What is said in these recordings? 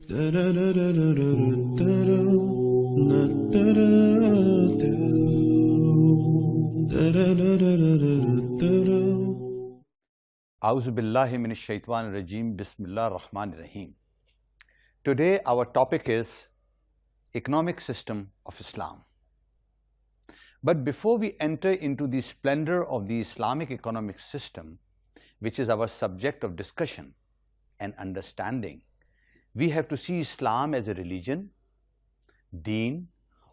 Auzu billahi minash shaitanir rajim. Bismillahir Rahmanir Rahim. Today our topic is economic system of Islam. But before we enter into the splendor of the Islamic economic system, which is our subject of discussion and understanding, we have to see Islam as a religion, deen,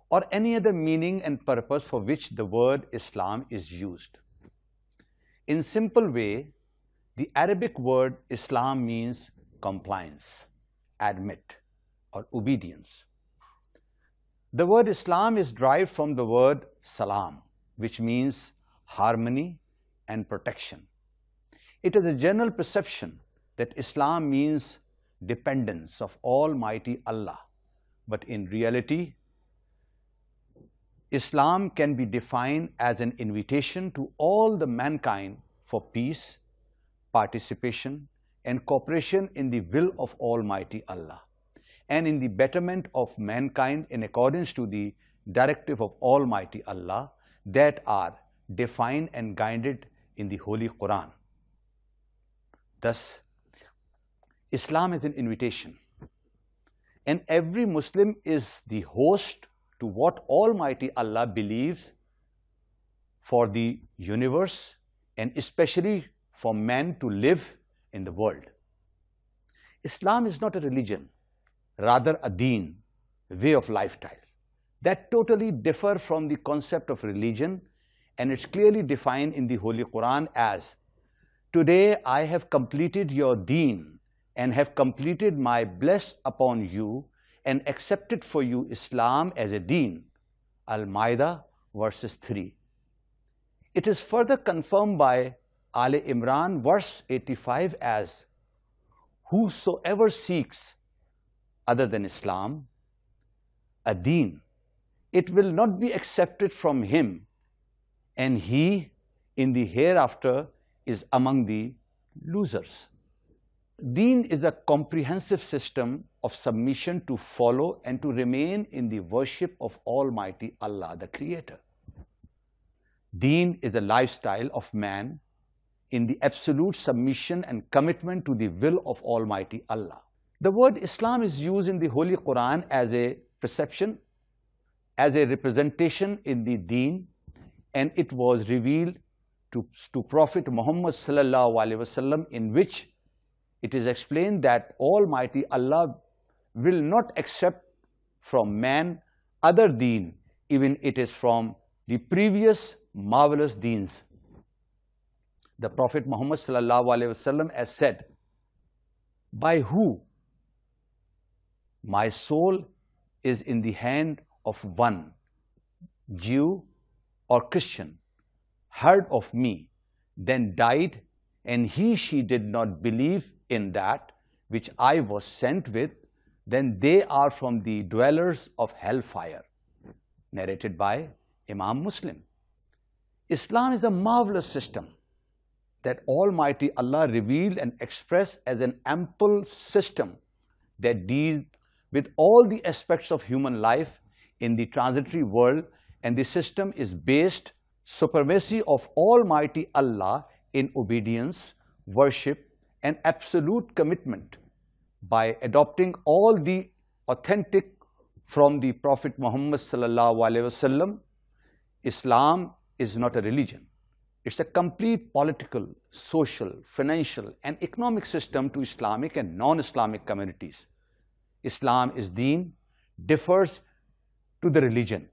or any other meaning and purpose for which the word Islam is used. In simple way, the Arabic word Islam means compliance, admit, or obedience. The word Islam is derived from the word salam, which means harmony and protection. It is a general perception that Islam means dependence of Almighty Allah, but in reality, Islam can be defined as an invitation to all the mankind for peace, participation, and cooperation in the will of Almighty Allah, and in the betterment of mankind in accordance to the directive of Almighty Allah that are defined and guided in the Holy Quran. Thus, Islam is an invitation, and every Muslim is the host to what Almighty Allah believes for the universe and especially for man to live in the world. Islam is not a religion, rather a deen, way of lifestyle, that totally differ from the concept of religion, and it's clearly defined in the Holy Quran as, "Today I have completed your deen and have completed my bless upon you and accepted for you Islam as a deen." Al-Ma'idah verses 3. It is further confirmed by Ali Imran verse 85 as, "Whosoever seeks other than Islam, a deen, it will not be accepted from him, and he in the hereafter is among the losers." Deen is a comprehensive system of submission to follow and to remain in the worship of Almighty Allah, the Creator. Deen is a lifestyle of man in the absolute submission and commitment to the will of Almighty Allah. The word Islam is used in the Holy Quran as a perception, as a representation in the deen, and it was revealed to Prophet Muhammad sallallahu alaihi wasallam, in which it is explained that Almighty Allah will not accept from man other deen, even it is from the previous marvelous deens. The Prophet Muhammad sallallahu alaihi wasallam has said, "By who my soul is in the hand of one Jew or Christian, heard of me, then died, and she did not believe in that which I was sent with, then they are from the dwellers of hellfire." Narrated by Imam Muslim. Islam is a marvelous system that Almighty Allah revealed and expressed as an ample system that deals with all the aspects of human life in the transitory world, and the system is based supremacy of Almighty Allah in obedience, worship, and absolute commitment by adopting all the authentic from the Prophet Muhammad sallallahu alaihi wasallam. Islam is not a religion. It's a complete political, social, financial, and economic system to Islamic and non-Islamic communities. Islam is deen, differs to the religion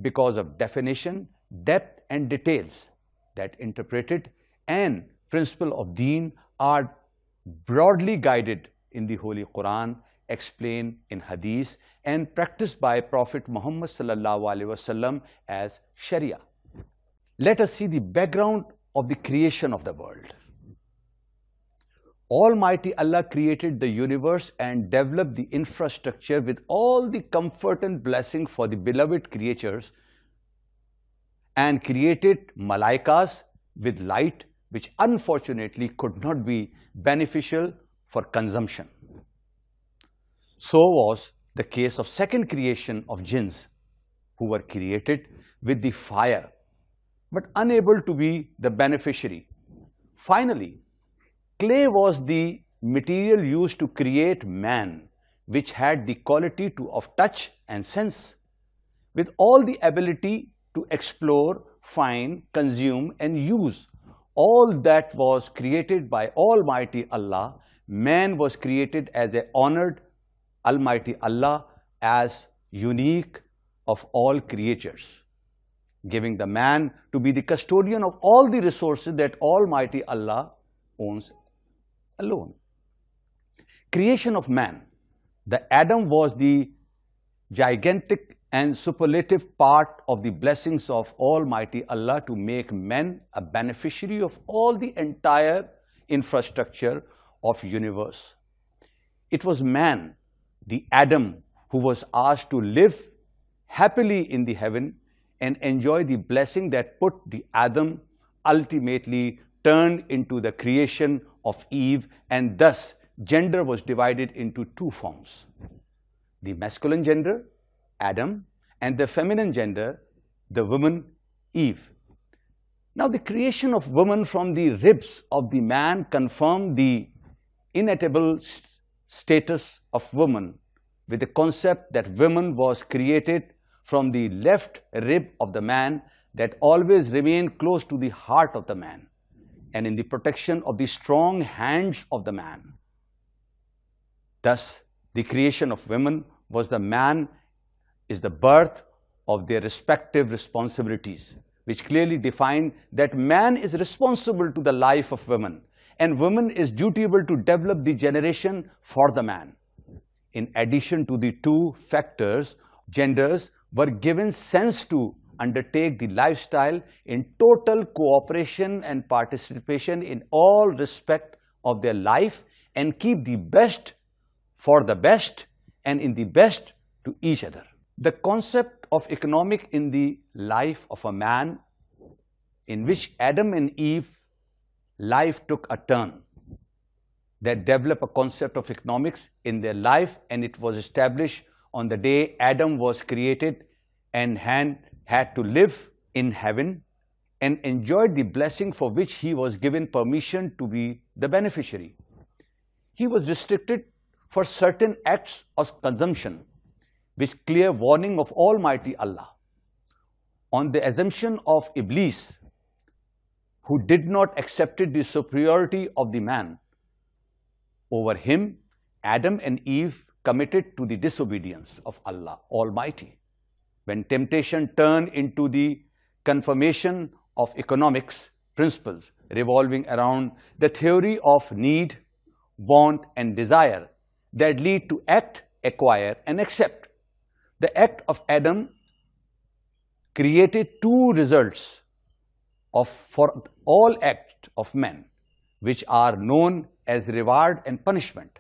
because of definition, depth, and details that interpreted and principle of deen are broadly guided in the Holy Quran, explained in Hadith, and practiced by Prophet Muhammad sallallahu alaihi wasallam as Sharia. Let us see the background of the creation of the world. Almighty Allah created the universe and developed the infrastructure with all the comfort and blessing for the beloved creatures, and created malaikas with light, which unfortunately could not be beneficial for consumption. So was the case of second creation of jinns, who were created with the fire, but unable to be the beneficiary. Finally, clay was the material used to create man, which had the quality of touch and sense, with all the ability to explore, find, consume, and use. All that was created by Almighty Allah. Man was created as a honored Almighty Allah as unique of all creatures, giving the man to be the custodian of all the resources that Almighty Allah owns alone. Creation of man. The Adam was the gigantic and superlative part of the blessings of Almighty Allah to make men a beneficiary of all the entire infrastructure of universe. It was man, the Adam, who was asked to live happily in the heaven and enjoy the blessing that put the Adam ultimately turned into the creation of Eve, and thus gender was divided into two forms: the masculine gender, Adam, and the feminine gender, the woman, Eve. Now, the creation of woman from the ribs of the man confirmed the inequitable status of woman, with the concept that woman was created from the left rib of the man that always remained close to the heart of the man and in the protection of the strong hands of the man. Thus, the creation of women was the man is the birth of their respective responsibilities, which clearly define that man is responsible to the life of woman and woman is dutiable to develop the generation for the man. In addition to the two factors, genders were given sense to undertake the lifestyle in total cooperation and participation in all respect of their life and keep the best for the best and in the best to each other. The concept of economic in the life of a man, in which Adam and Eve life took a turn, that developed a concept of economics in their life, and it was established on the day Adam was created and had to live in heaven and enjoyed the blessing for which he was given permission to be the beneficiary. He was restricted for certain acts of consumption, with clear warning of Almighty Allah. On the assumption of Iblis, who did not accept the superiority of the man over him, Adam and Eve committed to the disobedience of Allah Almighty. When temptation turned into the confirmation of economics principles revolving around the theory of need, want, and desire that lead to act, acquire, and accept, the act of Adam created two results for all acts of men, which are known as reward and punishment.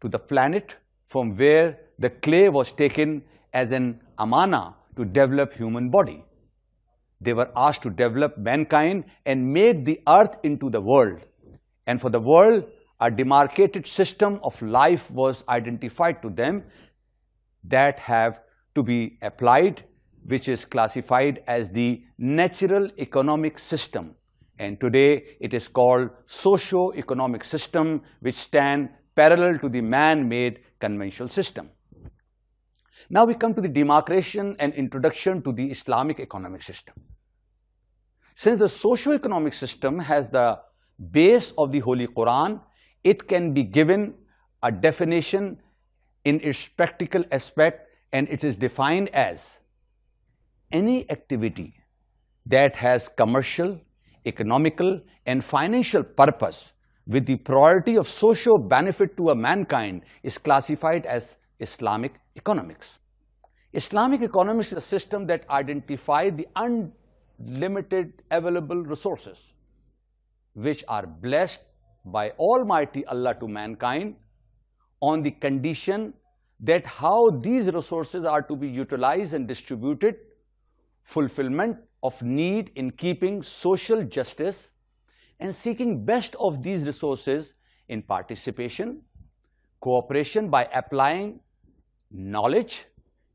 To the planet from where the clay was taken as an amana to develop human body. They were asked to develop mankind and make the earth into the world. And for the world, a demarcated system of life was identified to them that have to be applied, which is classified as the natural economic system. And today it is called socio-economic system, which stand parallel to the man-made conventional system. Now we come to the demarcation and introduction to the Islamic economic system. Since the socio-economic system has the base of the Holy Quran, it can be given a definition in its practical aspect, and it is defined as any activity that has commercial, economical, and financial purpose with the priority of social benefit to a mankind is classified as Islamic economics. Islamic economics is a system that identifies the unlimited available resources which are blessed by Almighty Allah to mankind on the condition that how these resources are to be utilized and distributed, fulfillment of need in keeping social justice, and seeking best of these resources in participation, cooperation by applying knowledge,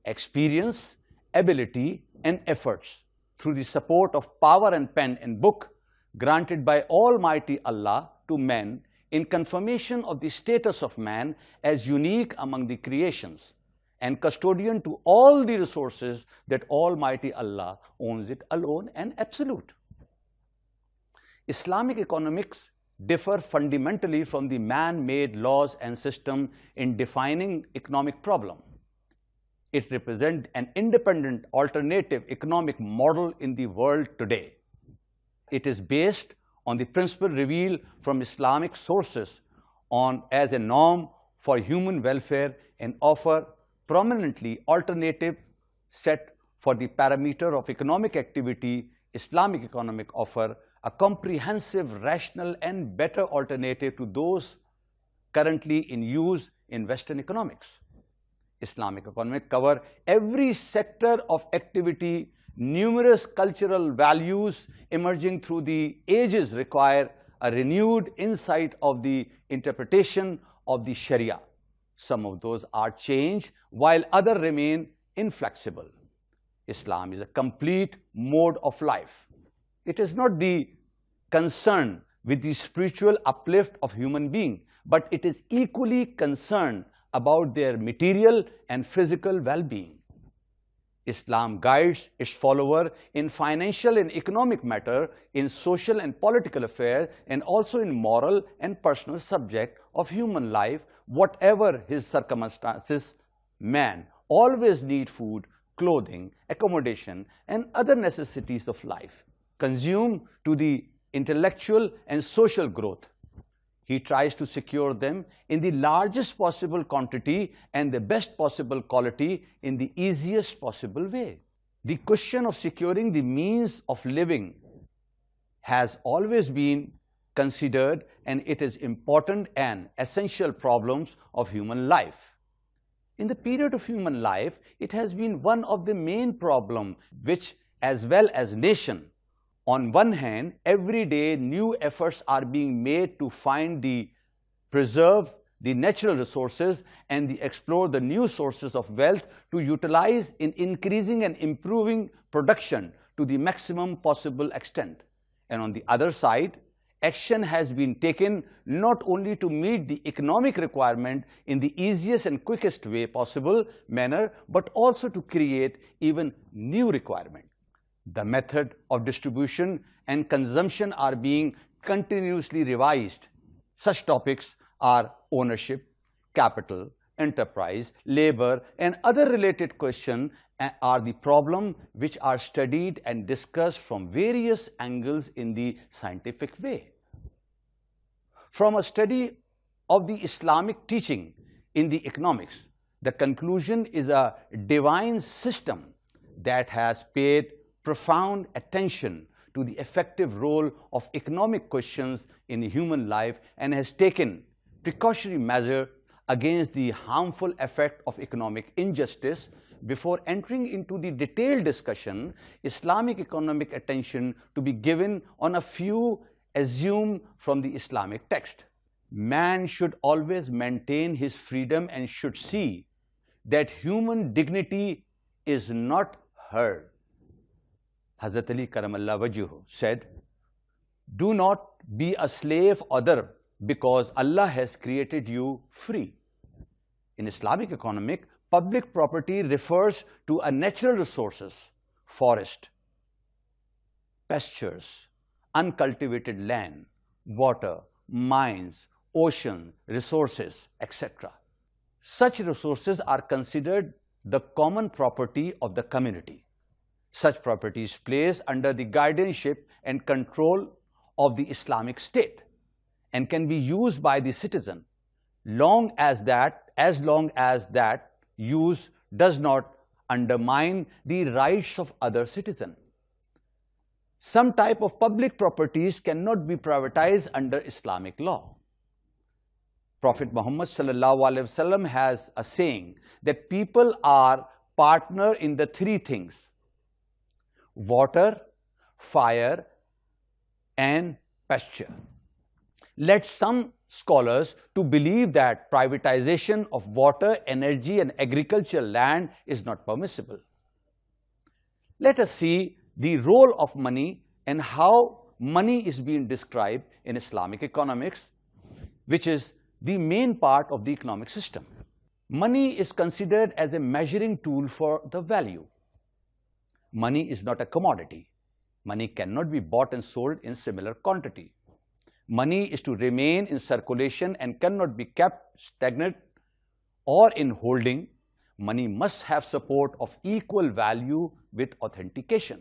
experience, ability, and efforts through the support of power and pen and book granted by Almighty Allah to men in confirmation of the status of man as unique among the creations and custodian to all the resources that Almighty Allah owns it alone and absolute. Islamic economics differ fundamentally from the man-made laws and system in defining economic problem. It represents an independent alternative economic model in the world today. It is based on the principle revealed from Islamic sources as a norm for human welfare and offer prominently alternative set for the parameter of economic activity. Islamic economic offer a comprehensive, rational, and better alternative to those currently in use in Western economics. Islamic economic cover every sector of activity. Numerous cultural values emerging through the ages require a renewed insight of the interpretation of the Sharia. Some of those are changed while others remain inflexible. Islam is a complete mode of life. It is not the concern with the spiritual uplift of human beings, but it is equally concerned about their material and physical well-being. Islam guides its follower in financial and economic matter, in social and political affairs, and also in moral and personal subject of human life. Whatever his circumstances, man always needs food, clothing, accommodation, and other necessities of life, consumed to the intellectual and social growth. He tries to secure them in the largest possible quantity and the best possible quality in the easiest possible way. The question of securing the means of living has always been considered, and it is important and essential problems of human life. In the period of human life, it has been one of the main problems which, as well as nation, on one hand, every day new efforts are being made to preserve the natural resources and explore the new sources of wealth to utilize in increasing and improving production to the maximum possible extent. And on the other side, action has been taken not only to meet the economic requirement in the easiest and quickest way possible manner, but also to create even new requirements. The method of distribution and consumption are being continuously revised. Such topics are ownership, capital, enterprise, labor, and other related questions are the problem which are studied and discussed from various angles in the scientific way. From a study of the Islamic teaching in the economics, the conclusion is a divine system that has paid profound attention to the effective role of economic questions in human life and has taken precautionary measures against the harmful effect of economic injustice. Before entering into the detailed discussion, Islamic economic attention to be given on a few assumed from the Islamic text. Man should always maintain his freedom and should see that human dignity is not hurt. Hazrat Ali Karamallah Wajhuhu said, "Do not be a slave other because Allah has created you free." In Islamic economic, public property refers to a natural resources, forest, pastures, uncultivated land, water, mines, ocean, resources, etc. Such resources are considered the common property of the community. Such property is placed under the guardianship and control of the Islamic State and can be used by the citizen as long as that use does not undermine the rights of other citizens. Some type of public properties cannot be privatized under Islamic law. Prophet Muhammad ﷺ has a saying that people are partner in the three things: water, fire, and pasture. Let some scholars to believe that privatization of water, energy, and agricultural land is not permissible. Let us see the role of money and how money is being described in Islamic economics, which is the main part of the economic system. Money is considered as a measuring tool for the value. Money is not a commodity. Money cannot be bought and sold in similar quantity. Money is to remain in circulation and cannot be kept stagnant or in holding. Money must have support of equal value with authentication.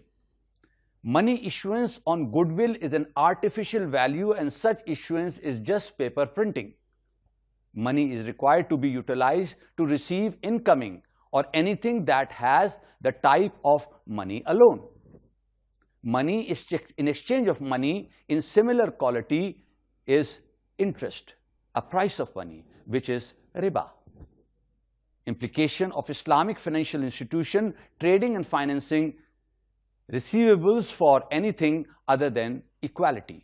Money issuance on goodwill is an artificial value, and such issuance is just paper printing. Money is required to be utilized to receive incoming or anything that has the type of money alone. Money is in exchange of money in similar quality is interest, a price of money, which is riba. Implication of Islamic financial institution trading and financing receivables for anything other than equality.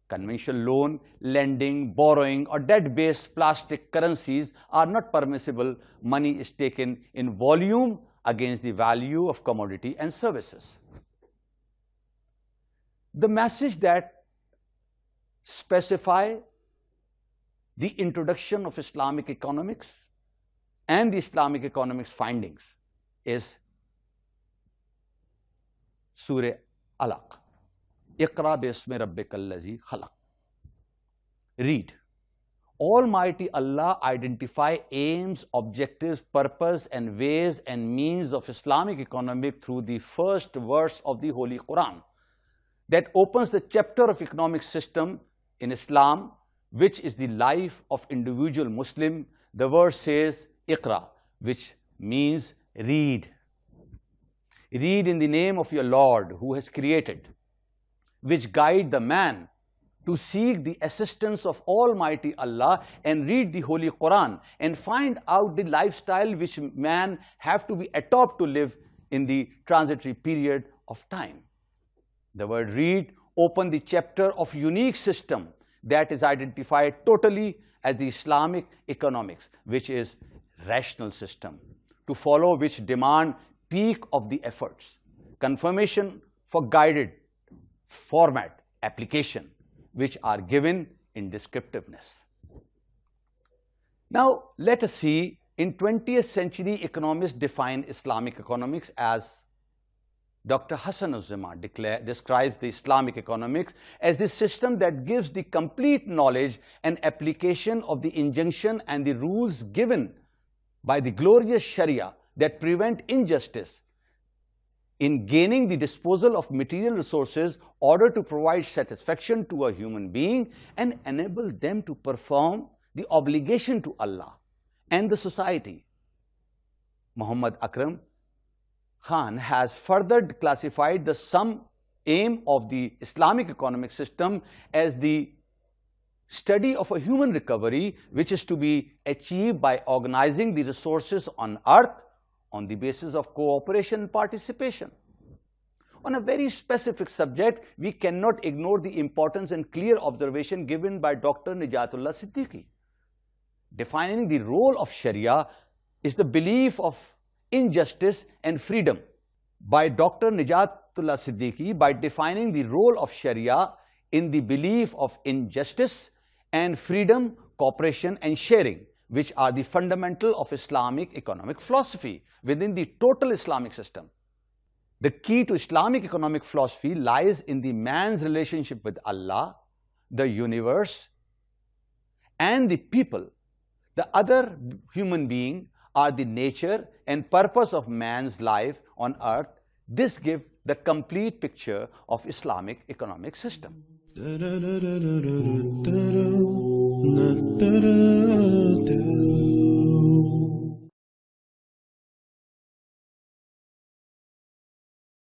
Conventional loan, lending, borrowing, or debt-based plastic currencies are not permissible. Money is taken in volume against the value of commodity and services. The message that specify the introduction of Islamic economics and the Islamic economics findings is Surah Alaq. Iqra bismi rabbikal ladzi khalaq. Read. Almighty Allah identify aims, objectives, purpose, and ways and means of Islamic economic through the first verse of the Holy Quran that opens the chapter of economic system in Islam, which is the life of individual Muslim. The verse says Iqra, which means read. Read in the name of your Lord who has created, which guide the man to seek the assistance of Almighty Allah, and read the Holy Quran and find out the lifestyle which man have to be adopt to live in the transitory period of time. The word read open the chapter of unique system that is identified totally as the Islamic economics, which is rational system, to follow which demand peak of the efforts, confirmation for guided format, application, which are given in descriptiveness. Now, let us see, in 20th century economists define Islamic economics as Dr. Hassan al-Zaman describes the Islamic economics as the system that gives the complete knowledge and application of the injunction and the rules given by the glorious Sharia that prevent injustice in gaining the disposal of material resources in order to provide satisfaction to a human being and enable them to perform the obligation to Allah and the society. Muhammad Akram Khan has further classified the sum aim of the Islamic economic system as the study of a human recovery, which is to be achieved by organizing the resources on earth on the basis of cooperation and participation. On a very specific subject, we cannot ignore the importance and clear observation given by Dr. Nijatullah Siddiqui. Defining the role of Sharia is the belief of injustice and freedom. By Dr. Nijatullah Siddiqui, by defining the role of Sharia in the belief of injustice and freedom, cooperation and sharing, which are the fundamental of Islamic economic philosophy within the total Islamic system. The key to Islamic economic philosophy lies in the man's relationship with Allah, the universe, and the people. The other human being are the nature and purpose of man's life on earth. This gives the complete picture of Islamic economic system.